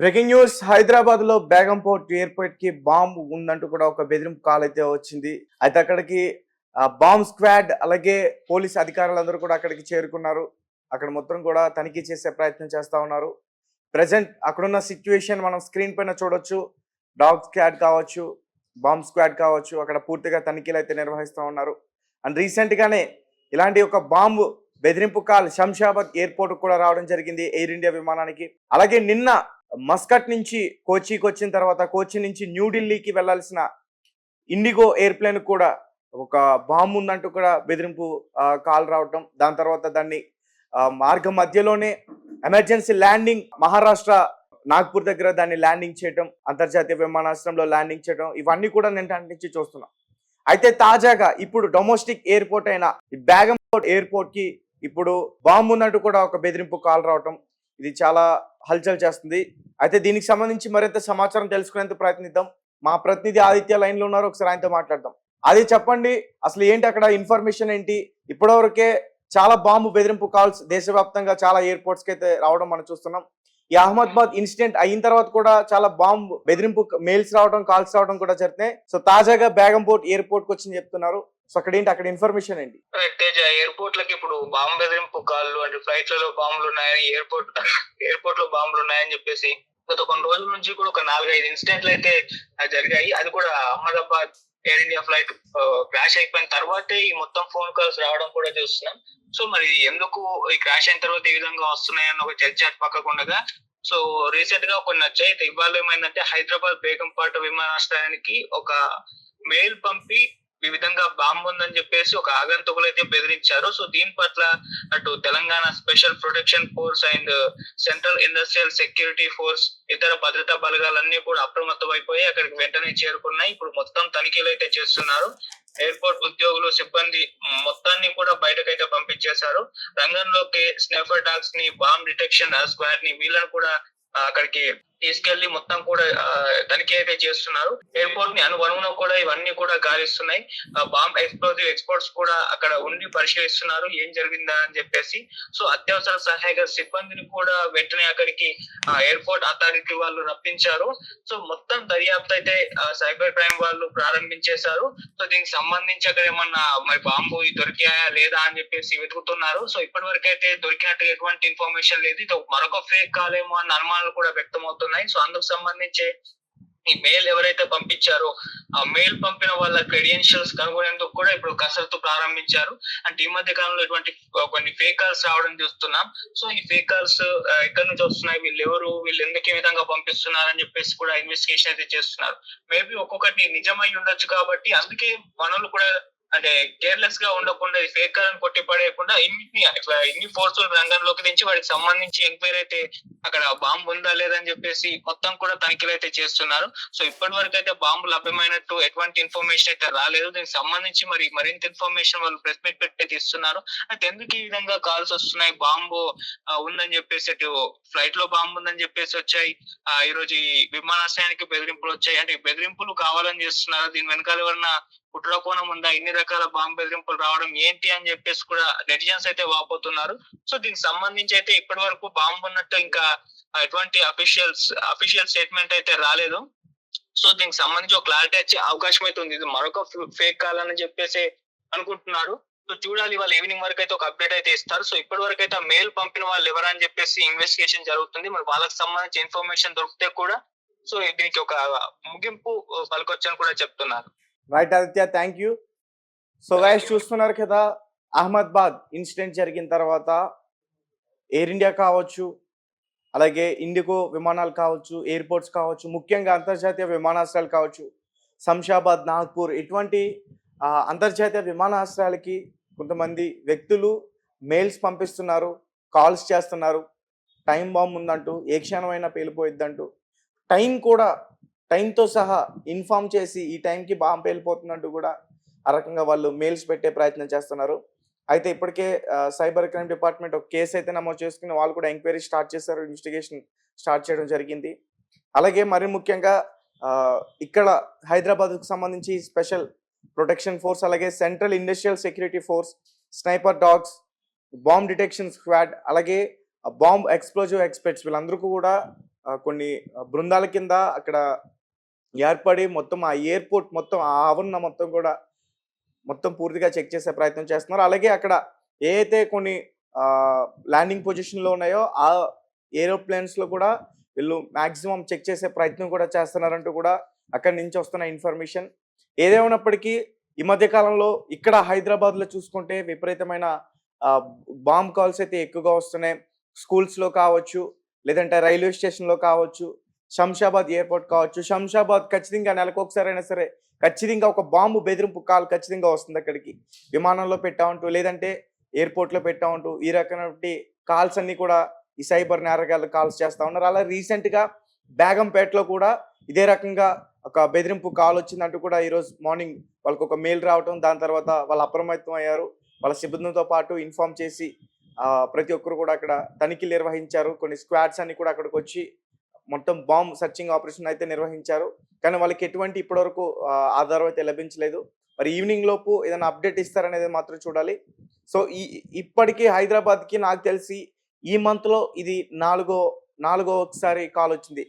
Breaking news Hyderabad లో Begumpet airport కి bomb ఉందంటూ కూడా ఒక బెదిరింపు కాల్ అయితే వచ్చింది. అయితే అక్కడికి బాంబ్ స్క్వాడ్ అలాగే పోలీస్ అధికారులందరూ కూడా అక్కడికి చేరుకున్నారు. అక్కడ మొత్తం కూడా తనిఖీ చేసే ప్రయత్నం చేస్తా ఉన్నారు. ప్రెసెంట్ అక్కడున్న సిచ్యువేషన్ మనం స్క్రీన్ పైన చూడొచ్చు. డాగ్ స్క్వాడ్ కావచ్చు, బాంబ్ స్క్వాడ్ కావచ్చు, అక్కడ పూర్తిగా తనిఖీలు అయితే నిర్వహిస్తూ ఉన్నారు. అండ్ రీసెంట్ గానే ఇలాంటి ఒక బాంబు బెదిరింపు కాల్ శంషాబాద్ ఎయిర్పోర్ట్ కూడా రావడం జరిగింది, ఎయిర్ ఇండియా విమానానికి. అలాగే నిన్న మస్కట్ నుంచి కోచికి వచ్చిన తర్వాత కోచి నుంచి న్యూఢిల్లీకి వెళ్లాల్సిన ఇండిగో ఎయిర్ప్లేన్ కూడా ఒక బాంబు ఉందంటూ కూడా బెదిరింపు కాల్ రావటం, దాని తర్వాత దాన్ని మార్గం మధ్యలోనే ఎమర్జెన్సీ ల్యాండింగ్ మహారాష్ట్ర నాగ్పూర్ దగ్గర దాన్ని ల్యాండింగ్ చేయటం, అంతర్జాతీయ విమానాశ్రయంలో ల్యాండింగ్ చేయడం, ఇవన్నీ కూడా నేను నుంచి చూస్తున్నాం. అయితే తాజాగా ఇప్పుడు డొమెస్టిక్ ఎయిర్పోర్ట్ అయిన ఈ బేగంపేట్ ఎయిర్పోర్ట్ కి ఇప్పుడు బాంబు ఉన్నట్టు కూడా ఒక బెదిరింపు కాల్ రావటం, ఇది చాలా హల్చల్ చేస్తుంది. అయితే దీనికి సంబంధించి మరింత సమాచారం తెలుసుకునేందుకు ప్రయత్నిద్దాం. మా ప్రతినిధి ఆదిత్య లైన్ లో ఉన్నారు, ఒకసారి ఆయనతో మాట్లాడదాం. అది చెప్పండి, అసలు ఏంటి అక్కడ ఇన్ఫర్మేషన్ ఏంటి? ఇప్పటివరకే చాలా బాంబు బెదిరింపు కాల్స్ దేశవ్యాప్తంగా చాలా ఎయిర్పోర్ట్స్ కి అయితే రావడం మనం చూస్తున్నాం. ఈ అహ్మదాబాద్ ఇన్సిడెంట్ అయిన తర్వాత కూడా చాలా బాంబు బెదిరింపు మెయిల్స్ రావడం, కాల్స్ రావడం కూడా జరుగుతున్నాయి. సో తాజాగా బేగంపేట్ ఎయిర్పోర్ట్ కి వచ్చి చెప్తున్నారు. సో అక్కడ ఏంటి, అక్కడ ఇన్ఫర్మేషన్ ఏంటి? తేజ, ఎయిర్పోర్ట్ లకి ఇప్పుడు బాంబు బెదిరింపు కాళ్ళు అంటే ఫ్లైట్లలో బాంబులు ఉన్నాయని, ఎయిర్పోర్ట్ లో బాంబులు ఉన్నాయని చెప్పేసి గత కొన్ని రోజుల నుంచి కూడా ఒక 4-5 ఇన్సిడెంట్లు అయితే జరిగాయి. అది కూడా Ahmedabad air India flight crash అయిపోయిన తర్వాతే ఈ మొత్తం ఫోన్ కాల్స్ రావడం కూడా చూస్తున్నాం. సో మరి ఎందుకు ఈ క్రాష్ అయిన తర్వాత ఏ విధంగా వస్తున్నాయన్న ఒక చర్చ పక్కకుండగా, సో రీసెంట్ గా కొన్ని వచ్చాయి. ఇవాళ ఏమైందంటే హైదరాబాద్ బేగంపేట్ విమానాశ్రయానికి ఒక మెయిల్ పంపి ఈ విధంగా బాంబు ఉందని చెప్పేసి ఒక ఆగంతుకులు అయితే బెదిరించారు. సో దీని పట్ల అటు Telangana special protection force and central industrial security force, ఇతర భద్రతా బలగాలన్నీ కూడా అప్రమత్తం అయిపోయి అక్కడికి వెంటనే చేరుకున్నాయి. ఇప్పుడు మొత్తం తనిఖీలు అయితే చేస్తున్నారు. ఎయిర్పోర్ట్ ఉద్యోగులు, సిబ్బంది మొత్తాన్ని కూడా బయటకైతే పంపించేశారు. రంగంలోకి స్నైపర్ డాగ్స్ ని, బాంబ్ డిటెక్షన్ స్క్వాడ్ ని, వీళ్ళని కూడా అక్కడికి తీసుకెళ్లి మొత్తం కూడా తనిఖీ అయితే చేస్తున్నారు. ఎయిర్పోర్ట్ ని అనువనువున కూడా ఇవన్నీ కూడా గాలిస్తున్నాయి. బాంబ్ ఎక్స్ప్లోజివ్ ఎక్స్పర్ట్స్ కూడా అక్కడ ఉండి పరిశీలిస్తున్నారు ఏం జరిగిందా అని చెప్పేసి. సో అత్యవసర సహాయక సిబ్బందిని కూడా వెంటనే అక్కడికి ఎయిర్పోర్ట్ అథారిటీ వాళ్ళు రప్పించారు. సో మొత్తం దర్యాప్తు అయితే సైబర్ క్రైమ్ వాళ్ళు ప్రారంభించేశారు. సో దీనికి సంబంధించి అక్కడ ఏమన్నా మరి బాంబు దొరికాయా లేదా అని చెప్పేసి వెతుకుతున్నారు. సో ఇప్పటి వరకు అయితే దొరికినట్టు ఎటువంటి ఇన్ఫర్మేషన్ లేదు. ఇది మరొక ఫేక్ కాలేమో అన్న అనుమానాలు కూడా వ్యక్తమవుతున్నాయి. సో అందుకు సంబంధించి ఈ మెయిల్ ఎవరైతే పంపించారో ఆ మెయిల్ పంపిన వాళ్ళ క్రెడెన్షియల్స్ కనుగొనేందుకు కూడా ఇప్పుడు కసరత్తు ప్రారంభించారు. అంటే ఈ మధ్య కాలంలో ఇటువంటి కొన్ని ఫేక్ కాల్స్ రావడం చూస్తున్నాం. సో ఈ ఫేక్ కాల్స్ ఎక్కడి నుంచి వస్తున్నాయి, వీళ్ళు ఎవరు, వీళ్ళు ఎందుకు ఈ విధంగా పంపిస్తున్నారు అని చెప్పేసి కూడా ఇన్వెస్టిగేషన్ అయితే చేస్తున్నారు. మేబీ ఒక్కొక్కటి నిజమై ఉండొచ్చు కాబట్టి అందుకే మనోళ్ళు కూడా అంటే కేర్లెస్ గా ఉండకుండా ఈ ఫేక్ కాల్ కొట్టి పడేయకుండా ఇన్ని ఫోర్సులు రంగంలోకి దించి వాటికి సంబంధించి ఎంక్వైరీ అయితే అక్కడ బాంబు ఉందా లేదని చెప్పేసి మొత్తం కూడా తనిఖీలు అయితే చేస్తున్నారు. సో ఇప్పటి వరకు అయితే బాంబు లభ్యమైనట్టు ఎటువంటి ఇన్ఫర్మేషన్ అయితే రాలేదు. దీనికి సంబంధించి మరింత ఇన్ఫర్మేషన్ వాళ్ళు ప్రెస్ మీట్ పెట్టి ఇస్తున్నారు. అయితే ఎందుకు ఈ విధంగా కాల్స్ వస్తున్నాయి, బాంబు ఉందని చెప్పేసి, అటు ఫ్లైట్ లో బాంబు ఉందని చెప్పేసి వచ్చాయి, ఈ రోజు ఈ విమానాశ్రయానికి బెదిరింపులు వచ్చాయి. అంటే బెదిరింపులు కావాలని చేస్తున్నారు, దీని వెనకాల ఎవరన్నా కుట్రకోణం ఉందా, ఇన్ని రకాల బాంబు బెదిరింపులు రావడం ఏంటి అని చెప్పేసి కూడా నెటిజన్స్ అయితే వాపోతున్నారు. సో దీనికి సంబంధించి అయితే ఇప్పటి వరకు బాంబు ఉన్నట్టు ఇంకా ఎటువంటి అఫీషియల్ స్టేట్మెంట్ అయితే రాలేదు. సో దీనికి సంబంధించి ఒక క్లారిటీ వచ్చే అవకాశం అయితే ఉంది. ఇది మరొక ఫేక్ కాల్ అని చెప్పేసి అనుకుంటున్నారు. సో చూడాలి, వాళ్ళు ఈవినింగ్ వరకు అయితే ఒక అప్డేట్ అయితే ఇస్తారు. సో ఇప్పటి వరకు అయితే మెయిల్ పంపిన వాళ్ళు ఎవరని చెప్పేసి ఇన్వెస్టిగేషన్ జరుగుతుంది. మరి వాళ్ళకి సంబంధించి ఇన్ఫర్మేషన్ దొరికితే కూడా సో దీనికి ఒక ముగింపు పలకొచ్చని కూడా చెప్తున్నారు. Right Aditya, thank you. So guys, చూస్తున్నారు కదా, అహ్మదాబాద్ ఇన్సిడెంట్ జరిగిన తర్వాత ఎయిర్ ఇండియా కావచ్చు, అలాగే ఇండిగో విమానాలు కావచ్చు, ఎయిర్పోర్ట్స్ కావచ్చు, ముఖ్యంగా అంతర్జాతీయ విమానాశ్రయాలు కావచ్చు, శంషాబాద్, నాగ్పూర్, ఇటువంటి అంతర్జాతీయ విమానాశ్రయాలకి కొంతమంది వ్యక్తులు మెయిల్స్ పంపిస్తున్నారు, కాల్స్ చేస్తున్నారు. టైం బాంబ్ ఉందంటూ, ఏ క్షణమైనా పేలిపోయిద్దంటూ, టైంతో సహా ఇన్ఫామ్ చేసి ఈ టైంకి బాంబు పేలిపోతున్నట్టు కూడా ఆ రకంగా వాళ్ళు మెయిల్స్ పెట్టే ప్రయత్నం చేస్తున్నారు. అయితే ఇప్పటికే సైబర్ క్రైమ్ డిపార్ట్మెంట్ ఒక కేసు అయితే నమోదు చేసుకుని వాళ్ళు కూడా ఎంక్వైరీ స్టార్ట్ చేశారు, ఇన్వెస్టిగేషన్ స్టార్ట్ చేయడం జరిగింది. అలాగే మరి ముఖ్యంగా ఇక్కడ హైదరాబాద్కు సంబంధించి స్పెషల్ ప్రొటెక్షన్ ఫోర్స్, అలాగే central industrial security force, sniper dogs, bomb detection squad, అలాగే బాంబ్ ఎక్స్ప్లోజివ్ ఎక్స్పర్ట్స్, వీళ్ళందరికీ కూడా కొన్ని బృందాల కింద అక్కడ ఏర్పడి మొత్తం ఆ ఎయిర్‌పోర్ట్ మొత్తం ఆ ఆవరణ మొత్తం కూడా మొత్తం పూర్తిగా చెక్ చేసే ప్రయత్నం చేస్తున్నారు. అలాగే అక్కడ ఏదైతే కొన్ని ల్యాండింగ్ పొజిషన్‌లో ఉన్నాయో ఆ ఏరోప్లేన్స్‌లో కూడా వీళ్ళు మాక్సిమం చెక్ చేసే ప్రయత్నం కూడా చేస్తున్నారంటూ కూడా అక్కడి నుంచి వస్తున్న ఇన్ఫర్మేషన్. ఏదేమైనప్పటికీ ఈ మధ్య కాలంలో ఇక్కడ హైదరాబాద్‌లో చూసుకుంటే విపరీతమైన ఆహ్, బాంబ్ కాల్స్ అయితే ఎక్కువగా వస్తున్నాయి. స్కూల్స్‌లో కావచ్చు, లేదంటే రైల్వే స్టేషన్‌లో కావచ్చు, శంషాబాద్ ఎయిర్‌పోర్ట్ కావచ్చు. శంషాబాద్ ఖచ్చితంగా నెలకొకసారైనా సరే ఖచ్చితంగా ఒక బాంబు బెదిరింపు కాల్ ఖచ్చితంగా వస్తుందక్కడికి. విమానంలో పెట్టామంటూ, లేదంటే ఎయిర్‌పోర్ట్‌లో పెట్టామంటూ ఈ రకమైనటువంటి కాల్స్ అన్నీ కూడా ఈ సైబర్ నేరగాళ్ళు కాల్స్ చేస్తా ఉన్నారు. అలా రీసెంట్‌గా బేగంపేటలో కూడా ఇదే రకంగా ఒక బెదిరింపు కాల్ వచ్చిందంటూ కూడా ఈరోజు మార్నింగ్ వాళ్ళకొక మెయిల్ రావటం, దాని తర్వాత వాళ్ళు అప్రమత్తం అయ్యారు. వాళ్ళ సిబ్బందితో పాటు ఇన్ఫార్మ్ చేసి ప్రతి ఒక్కరు కూడా అక్కడ తనిఖీలు నిర్వహించారు. కొన్ని స్క్వాడ్స్ అన్నీ కూడా అక్కడికొచ్చి మొత్తం బాంబ్ సెర్చింగ్ ఆపరేషన్ అయితే నిర్వహించారు. కానీ వాళ్ళకి ఎటువంటి ఇప్పటివరకు ఆధారం అయితే లభించలేదు. మరి ఈవినింగ్ లోపు ఏదైనా అప్డేట్ ఇస్తారనేది మాత్రం చూడాలి. సో, ఇప్పటికి హైదరాబాద్‌కి నాకు తెలిసి ఈ మంత్‌లో ఇది నాలుగోసారి కాలొచ్చింది.